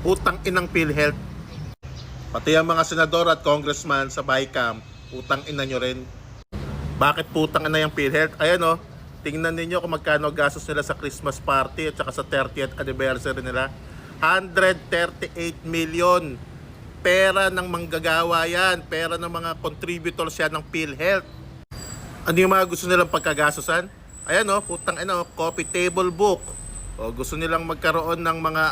Utang inang PhilHealth. Pati ang mga senador at congressman sa BICAM, utang ina nyo rin. Bakit putang ina yung PhilHealth? Ayan o, tingnan ninyo kung magkano gastos nila sa Christmas party at saka sa 30th anniversary nila. 138 million. Pera ng manggagawa yan. Pera ng mga contributors yan ng PhilHealth. Ano yung mga gusto nilang pagkagastosan? Ayan o, putang ina o, coffee table book. O, gusto nilang magkaroon ng mga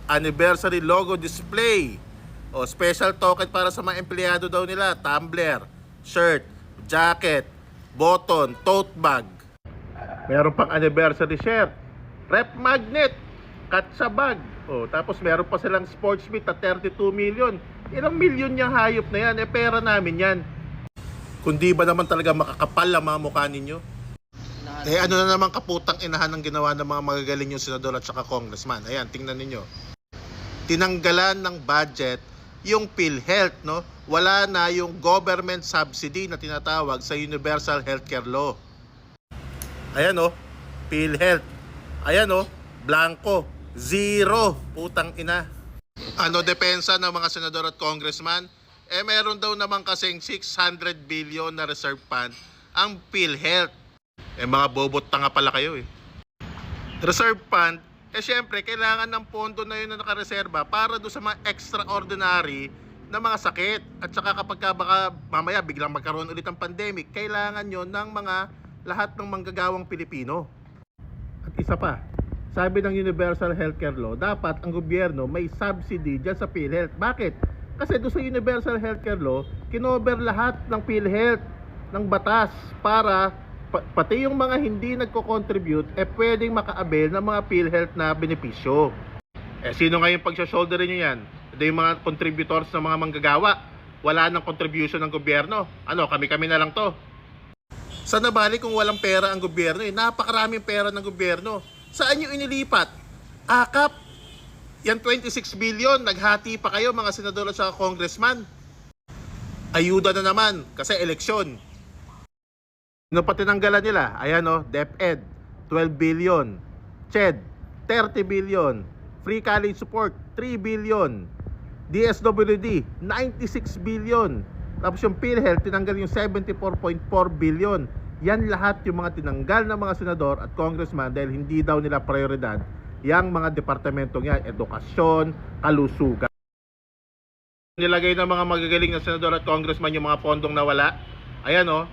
anniversary logo display. O, special token para sa mga empleyado daw nila. Tumbler, shirt, jacket, button, tote bag. Meron pang anniversary shirt, rep magnet, katsa bag. O, tapos meron pa silang sports meet na 32 million. Ilang milyon yung hayop na yan? Pera namin yan. Kundi ba naman talaga makakapal ang mga mukha ninyo? Ano na naman kaputang inahan ng ginawa ng mga magagaling yung senador at saka congressman. Ayan, tingnan ninyo. Tinanggalan ng budget yung PhilHealth, no? Wala na yung government subsidy na tinatawag sa Universal Healthcare Law. Ayan o, PhilHealth. Ayan o, blanco. Zero. Putang ina. Ano depensa ng mga senador at congressman? Meron daw naman kasing 600 billion na reserve fund ang PhilHealth. Mga bobot tanga pala kayo eh. Reserve fund, syempre kailangan ng pondo na yun na nakareserba para do sa mga extraordinary na mga sakit. At saka kapag baka mamaya biglang magkaroon ulit ng pandemic, kailangan yon ng mga lahat ng manggagawang Pilipino. At isa pa, sabi ng Universal Healthcare Law, dapat ang gobyerno may subsidy dyan sa PhilHealth. Bakit? Kasi doon sa Universal Healthcare Law, kinover lahat ng PhilHealth ng batas para pati yung mga hindi nagko-contribute pwedeng maka-avail ng mga PhilHealth na benepisyo. Sino nga yung pag-shoulderin nyo yan? Ito yung mga contributors ng mga manggagawa. Wala nang contribution ng gobyerno. Ano, kami-kami na lang to. Sa nabali kung walang pera ang gobyerno, napakaraming pera ng gobyerno. Saan nyo inilipat? Akap. Yan 26 billion, naghati pa kayo mga senador at saka congressman. Ayuda na naman kasi eleksyon. Ano pa tinanggalan nila? Ayan o, DepEd, 12 billion. CHED, 30 billion. Free college support, 3 billion. DSWD, 96 billion. Tapos yung PhilHealth, tinanggal yung 74.4 billion. Yan lahat yung mga tinanggal ng mga senador at congressman dahil hindi daw nila prioridad yang mga departamentong yan, edukasyon, kalusugan. Nilagay ng mga magagaling na senador at congressman yung mga pondong nawala. Ayan o,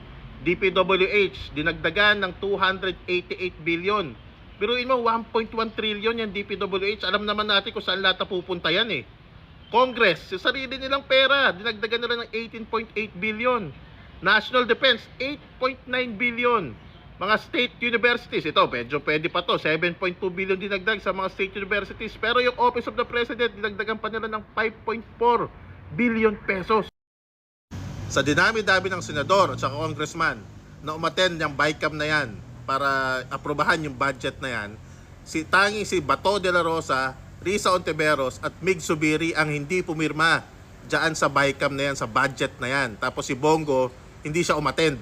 DPWH, dinagdagan ng 288 billion. Biruin mo, 1.1 trillion yan DPWH. Alam naman natin kung saan lahat pupunta yan eh. Congress, sa sarili nilang pera, dinagdagan nila ng 18.8 billion. National Defense, 8.9 billion. Mga state universities, ito medyo pwede pa to, 7.2 billion dinagdag sa mga state universities. Pero yung Office of the President, dinagdagan pa nila ng 5.4 billion pesos. Sa dinami-dami ng senador at saka congressman na umattend yung BICAM na yan para aprobahan yung budget na yan, si Bato de la Rosa, Risa Ontiveros at Mig Zubiri ang hindi pumirma dyan sa BICAM na yan, sa budget na yan. Tapos si Bongo, hindi siya umattend.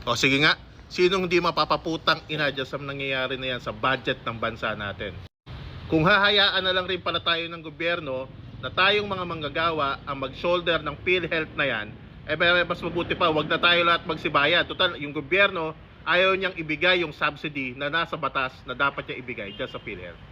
O sige nga, sinong hindi mapapaputang ina dyan sa nangyayari na yan sa budget ng bansa natin? Kung hahayaan na lang rin pala tayo ng gobyerno na tayong mga manggagawa ang mag-shoulder ng PhilHealth na yan, mas mabuti pa, wag na tayo lahat magsibaya. Total, yung gobyerno ayaw niyang ibigay yung subsidy na nasa batas na dapat niya ibigay dyan sa PhilHealth.